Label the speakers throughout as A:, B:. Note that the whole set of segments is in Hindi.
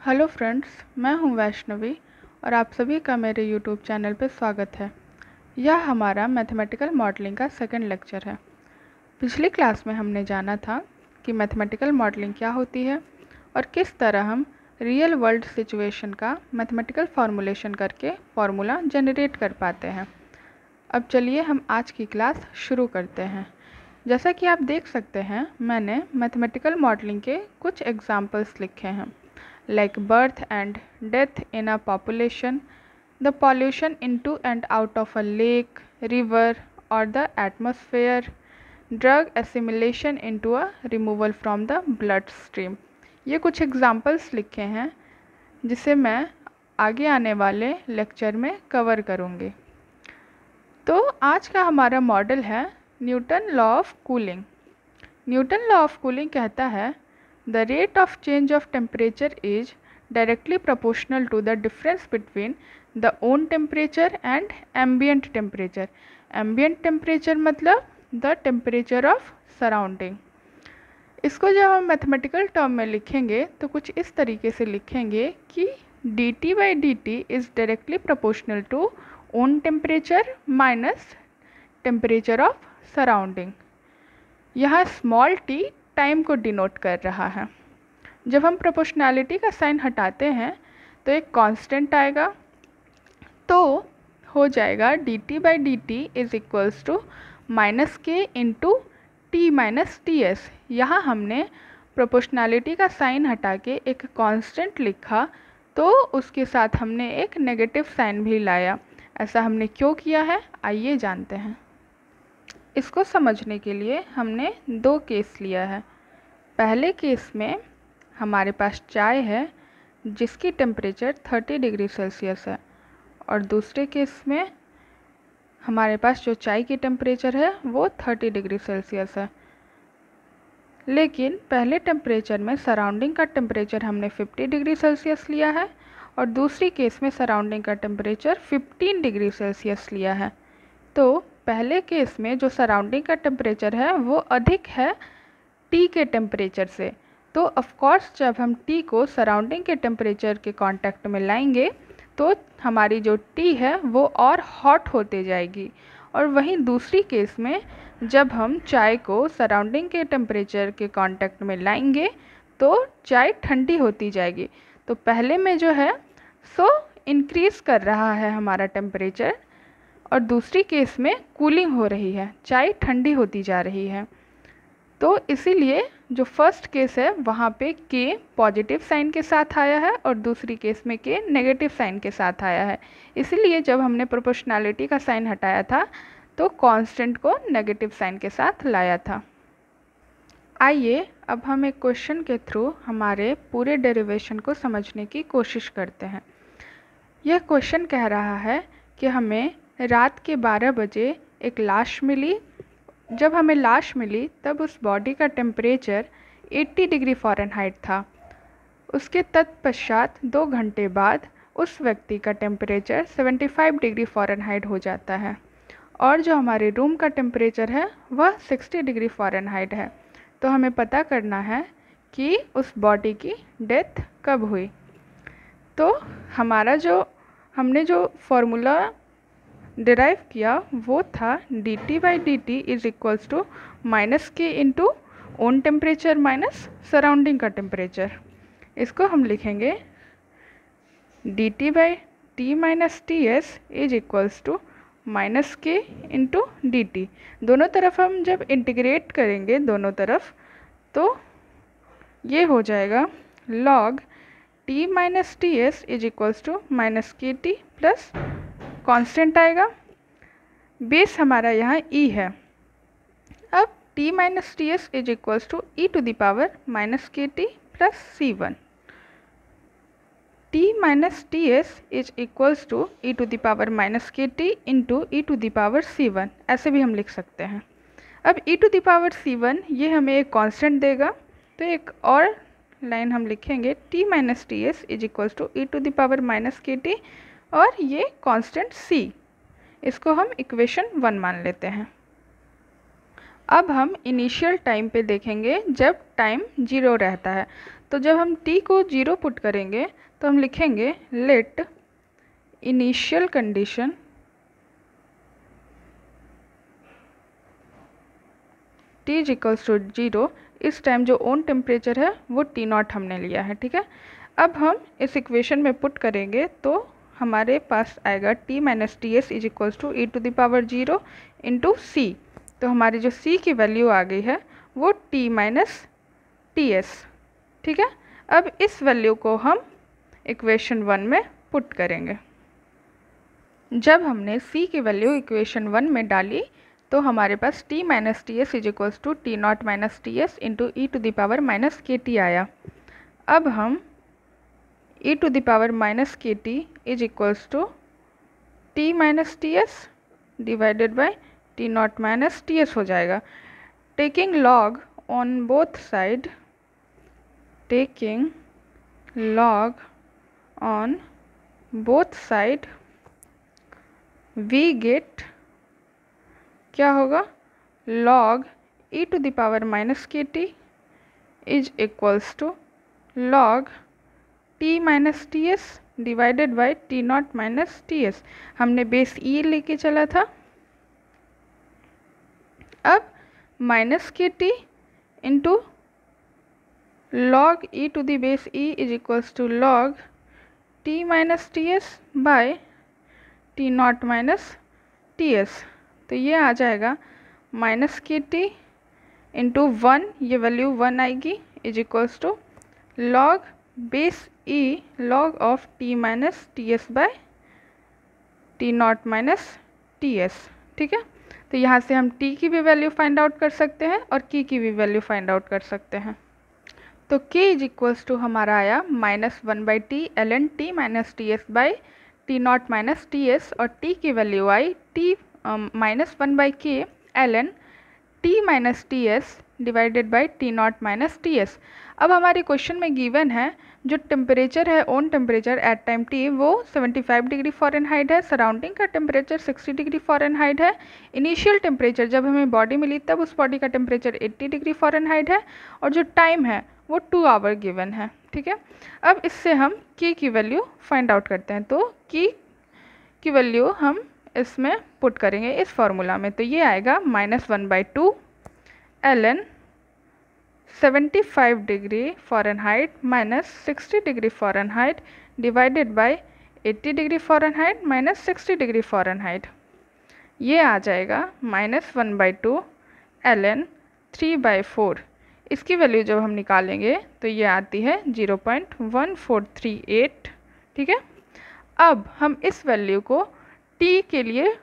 A: हेलो फ्रेंड्स, मैं हूं वैष्णवी और आप सभी का मेरे यूट्यूब चैनल पर स्वागत है। यह हमारा मैथमेटिकल मॉडलिंग का सेकंड लेक्चर है। पिछली क्लास में हमने जाना था कि मैथमेटिकल मॉडलिंग क्या होती है और किस तरह हम रियल वर्ल्ड सिचुएशन का मैथमेटिकल फॉर्मूलेशन करके फॉर्मूला जनरेट कर पाते हैं। अब चलिए हम आज की क्लास शुरू करते हैं। जैसा कि आप देख सकते हैं, मैंने मैथमेटिकल मॉडलिंग के कुछ एग्जाम्पल्स लिखे हैं, like birth and death in a population, the pollution into and out of a lake, river or the atmosphere, drug assimilation into a removal from the blood stream। ये कुछ एग्जाम्पल्स लिखे हैं जिसे मैं आगे आने वाले लेक्चर में कवर करूँगी। तो आज का हमारा मॉडल है Newton law of cooling. Newton law of cooling कहता है the rate of change of temperature is directly proportional to the difference between the own temperature and ambient temperature। ambient temperature मतलब the temperature of surrounding। इसको जब हम मैथमेटिकल टर्म में लिखेंगे तो कुछ इस तरीके से लिखेंगे कि dt by dt is directly proportional to own temperature minus temperature of surrounding। यहाँ स्मॉल t टाइम को डिनोट कर रहा है। जब हम प्रोपोर्शनैलिटी का साइन हटाते हैं तो एक कांस्टेंट आएगा, तो हो जाएगा dt by D T is equals to minus K into T minus T S. यहाँ हमने प्रोपोर्शनैलिटी का साइन हटा के एक कांस्टेंट लिखा, तो उसके साथ हमने एक नेगेटिव साइन भी लाया। ऐसा हमने क्यों किया है, आइए जानते हैं। इसको समझने के लिए हमने दो केस लिया है। पहले केस में हमारे पास चाय है जिसकी टेम्परेचर 30 डिग्री सेल्सियस है, और दूसरे केस में हमारे पास जो चाय की टेम्परेचर है वो 30 डिग्री सेल्सियस है। लेकिन पहले टेम्परेचर में सराउंडिंग का टेम्परेचर हमने 50 डिग्री सेल्सियस लिया है और दूसरी केस में सराउंडिंग का टेम्परेचर 15 डिग्री सेल्सियस लिया है। तो पहले केस में जो सराउंडिंग का टेम्परेचर है वो अधिक है टी के टेम्परेचर से, तो ऑफ कोर्स जब हम टी को सराउंडिंग के टेम्परेचर के कांटेक्ट में लाएंगे तो हमारी जो टी है वो और हॉट होते जाएगी। और वहीं दूसरी केस में जब हम चाय को सराउंडिंग के टेम्परेचर के कांटेक्ट में लाएंगे तो चाय ठंडी होती जाएगी। तो पहले में जो है सो इंक्रीज़ कर रहा है हमारा टेम्परेचर, और दूसरी केस में कूलिंग हो रही है, चाय ठंडी होती जा रही है। तो इसीलिए जो फर्स्ट केस है वहाँ पे के पॉजिटिव साइन के साथ आया है और दूसरी केस में के नेगेटिव साइन के साथ आया है। इसीलिए जब हमने प्रोपोर्शनैलिटी का साइन हटाया था तो कांस्टेंट को नेगेटिव साइन के साथ लाया था। आइए अब हम एक क्वेश्चन के थ्रू हमारे पूरे डेरिवेशन को समझने की कोशिश करते हैं। यह क्वेश्चन कह रहा है कि हमें रात के 12 बजे एक लाश मिली। जब हमें लाश मिली तब उस बॉडी का टेम्परेचर 80 डिग्री फ़ारेनहाइट था। उसके तत्पश्चात 2 घंटे बाद उस व्यक्ति का टेम्परेचर 75 डिग्री फ़ारेनहाइट हो जाता है, और जो हमारे रूम का टेम्परेचर है वह 60 डिग्री फ़ारेनहाइट है। तो हमें पता करना है कि उस बॉडी की डेथ कब हुई। तो हमारा हमने जो फॉर्मूला डिराइव किया वो था dt by D T is equals to minus K into own temperature minus surrounding का टेम्परेचर। इसको हम लिखेंगे dt by T minus T S is equals to minus K into D T. दोनों तरफ हम जब इंटीग्रेट करेंगे दोनों तरफ तो ये हो जाएगा log t minus T S is equals to minus K T plus constant आएगा। बेस हमारा यहाँ e है। अब t minus T S is equals to E to the power minus K T plus C one. t minus T S is equals to E to the power minus K T into E to the power C one, ऐसे भी हम लिख सकते हैं। अब e to the power C one ये हमें एक कांस्टेंट देगा, तो एक और लाइन हम लिखेंगे t minus T S is equals to E to the power minus K T, और ये कांस्टेंट c, इसको हम इक्वेशन 1 मान लेते हैं। अब हम इनिशियल टाइम पे देखेंगे जब टाइम 0 रहता है। तो जब हम t को 0 पुट करेंगे तो हम लिखेंगे let initial condition t is equals to 0। इस टाइम जो ओन टेम्परेचर है वो T0 हमने लिया है, ठीक है। अब हम इस इक्वेशन में पुट करेंगे तो हमारे पास आएगा t minus T S is equals to e to the power 0 into C. तो हमारी जो c की वैल्यू आ गई है वो t माइनस टी एस, ठीक है। अब इस वैल्यू को हम इक्वेशन 1 में पुट करेंगे। जब हमने c की वैल्यू इक्वेशन 1 में डाली तो हमारे पास t minus T S is equals to T naught minus T S into E to the power minus K T आया। अब हम e to the power minus K T is equals to t minus T S divided by T naught minus T S हो जाएगा। Taking log on both side, taking log on both side we get क्या होगा, log e to the power minus K T is equals to log t minus T S divided by T naught minus T S. हमने बेस e लेके चला था। अब minus K T into log e to the base e is equals to log t minus T S by T naught minus T S. तो ये आ जाएगा माइनस के टी इंटू 1, ये वैल्यू 1 आएगी, is equals to log base e log of t minus T S by T naught minus T S, ठीक है। तो यहाँ से हम t की भी वैल्यू फाइंड आउट कर सकते हैं और k की भी वैल्यू फाइंड आउट कर सकते हैं। तो k इज इक्वल्स टू हमारा आया minus 1 by T L N T minus T S by T naught minus T S, और t की वैल्यू आई t minus 1 by K L N T minus T S divided by T naught minus T S. अब हमारे क्वेश्चन में गिवन है जो टेम्परेचर है, own temperature at time t वो 75 डिग्री फ़ारेनहाइट है, सराउंडिंग का टेम्परेचर 60 डिग्री फ़ारेनहाइट है, इनिशियल टेम्परेचर जब हमें बॉडी मिली तब उस बॉडी का टेम्परेचर 80 डिग्री फ़ारेनहाइट है, और जो टाइम है वो 2 आवर गिवन है, ठीक है। अब इससे हम k की वैल्यू फाइंड आउट करते हैं। तो k की वैल्यू हम इसमें पुट करेंगे इस फॉर्मूला में। तो ये आएगा minus 1 by two L N 75 degree Fahrenheit minus 60 degree Fahrenheit divided by 80 degree Fahrenheit minus 60 degree Fahrenheit. ये आ जाएगा minus 1 by two L N 3 by 4। इसकी वैल्यू जब हम निकालेंगे तो ये आती है 0.1438, ठीक है। अब हम इस वैल्यू को t के लिए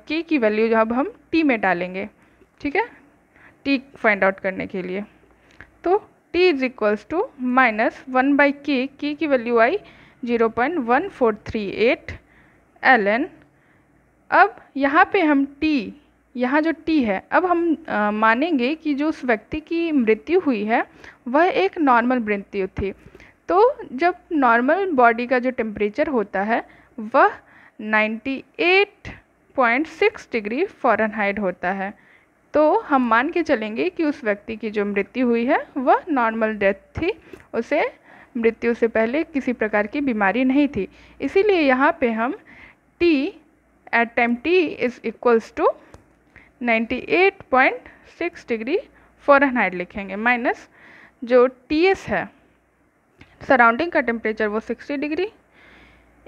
A: k की वैल्यू जब हम t में डालेंगे, ठीक है, t फाइंड आउट करने के लिए, तो t is equals to minus 1 by k की वैल्यू आई 0.1438 एल एन। अब यहाँ पे हम t, यहाँ जो t है, अब हम मानेंगे कि जो उस व्यक्ति की मृत्यु हुई है वह एक नॉर्मल मृत्यु थी। तो जब नॉर्मल बॉडी का जो टेम्परेचर होता है वह 98.6 डिग्री फ़ारेनहाइट होता है। तो हम मान के चलेंगे कि उस व्यक्ति की जो मृत्यु हुई है वह नॉर्मल डेथ थी, उसे मृत्यु से पहले किसी प्रकार की बीमारी नहीं थी। इसीलिए यहाँ पे हम t at time t is equals to 98.6 degree Fahrenheit लिखेंगे, माइनस जो Ts है, सराउंडिंग का टेम्परेचर वो 60 डिग्री,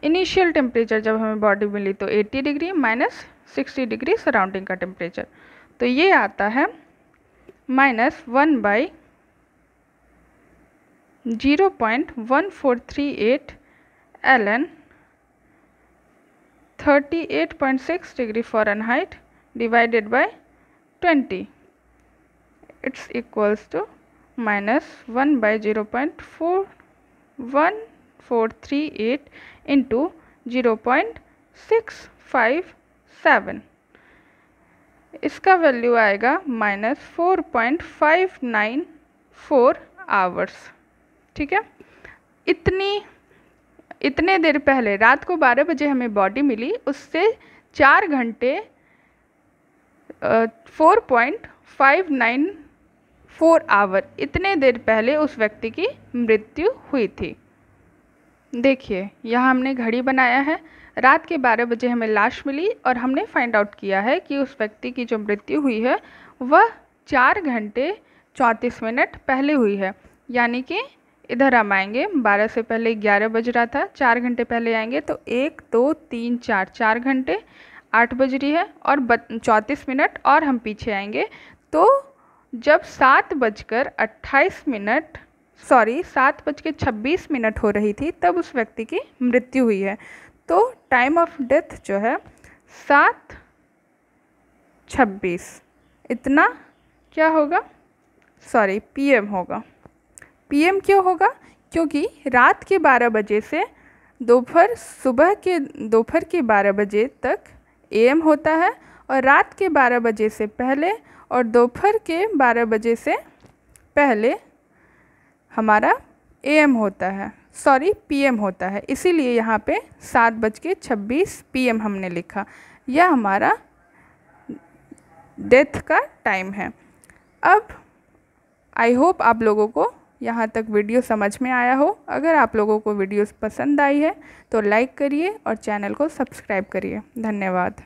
A: इनिशियल टेम्परेचर जब हमें बॉडी मिली तो 80 डिग्री माइनस 60 डिग्री सराउंडिंग का टेम्परेचर। तो ये आता है minus 1 by 0.1438 L N 38.6 degree Fahrenheit divided by 20, it's equals to minus 1 by 0.1438 into 0.657। इसका वैल्यू आएगा माइनस 4.594 आवर्स, ठीक है। इतने देर पहले रात को 12 बजे हमें बॉडी मिली, उससे 4 घंटे 4.594 4 आवर, इतने देर पहले उस व्यक्ति की मृत्यु हुई थी। देखिए यहाँ हमने घड़ी बनाया है। रात के 12 बजे हमें लाश मिली और हमने फाइंड आउट किया है कि उस व्यक्ति की जो मृत्यु हुई है वह 4 घंटे 34 मिनट पहले हुई है। यानी कि इधर हम आएंगे, 12 से पहले 11 बज रहा था, 4 घंटे पहले आएंगे तो 1 2 3 4 घंटे 8 बज रही है और 34 मिनट और हम पीछे आएंगे तो जब 7:26 हो रही थी तब उस व्यक्ति की मृत्यु हुई है। तो टाइम ऑफ डेथ जो है 7:26, इतना क्या होगा, पीएम होगा। पीएम क्यों होगा? क्योंकि रात के 12 बजे से दोपहर के 12 बजे तक एएम होता है और रात के 12 बजे से पहले और दोपहर के 12 बजे से पहले हमारा एएम होता है, पीएम होता है। इसीलिए यहाँ पे 7:26 पीएम हमने लिखा। यह हमारा डेथ का टाइम है। अब आई होप आप लोगों को यहाँ तक वीडियो समझ में आया हो। अगर आप लोगों को वीडियो पसंद आई है तो लाइक करिए और चैनल को सब्सक्राइब करिए। धन्यवाद।